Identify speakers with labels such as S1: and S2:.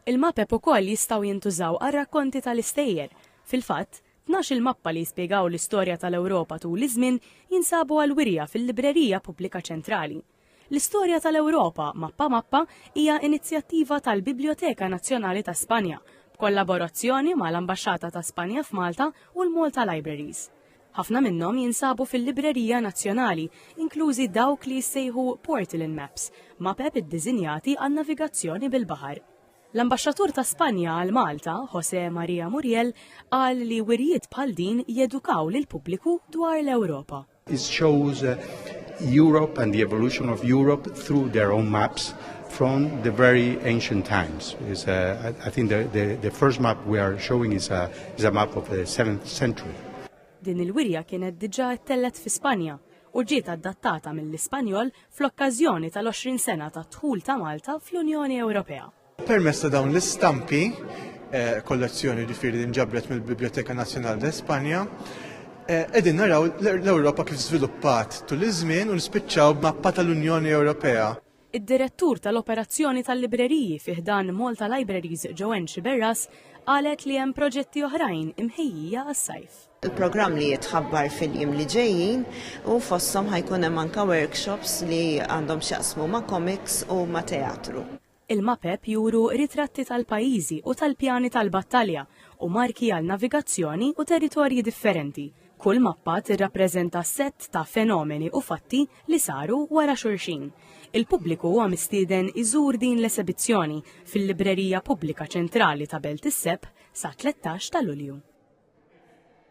S1: Il-mapep ukoll jistgħu jintużaw għar-rakkonti tal-istejjer. Fil-fatt, 12 il-mappa li jispjegaw l-istorja tal-Ewropa tul iż-żmien jinsabu għal-wirja fil-Librerija Pubblika Ċentrali. L-istorja tal-Ewropa mappa hija inizjattiva tal-Biblioteka Nazzjonali ta' Spanja, b'kollaborazzjoni mal-Ambaxxata ta' Spanja f'Malta u l-Malta Libraries. Ħafna minnhom jinsabu fil-Librerija Nazzjonali, inklużi dawk li jsejħu Portal Maps, mapep iddiżinjati għan-navigazzjoni bil-baħar. L-Ambaxxatur ta' Spanja għal Malta, José María Muriel, qal li wirjiet bħal din jedukaw lil pubbliku dwar l-Ewropa.
S2: It shows Europe and the evolution of Europe through their own maps from the very ancient times. I think the first map we are showing is a map of the 7th century.
S1: Din il-wirja kienet diġà ttellet fi Spanja u ġiet adattata mill-Ispanjol fl-okkażjoni tal-20 sena ta' dħul ta' Malta fl-Unjoni Ewropea.
S3: Permezz ta' dawn l-istampi, kollezzjoni ġifieri li nġabret mill-Biblioteka Nazzjonali ta' Spanja, qegħdin naraw l-Ewropa kif żviluppat tul iż-żmien u nispiċċaw b'mappa tal-Unjoni Ewropea.
S1: Id-direttur tal-operazzjoni tal-libreriji fih dan Malta Libraries Joanne Xiberras qalet li hemm proġetti oħrajn imħejjija għas-sajf.
S4: Il-programm li jitħabbar fil-jiem li ġejjin u fosthom ħajkun hemm anke workshops li għandhom x'jaqsmu ma' comics u ma' teatru.
S1: Il-mapep juru ritratti tal-pajjiżi u tal-pjani tal-battalja u marki għal navigazzjoni u territorji differenti. Kull mappa tirrappreżenta sett ta' fenomeni u fatti li saru wara xulxin. Il-pubbliku huwa mistieden iżur din l-esibizzjoni fil-Librerija Pubblika Ċentrali ta' Belt is-Sepp sa 13 ta' Lulju.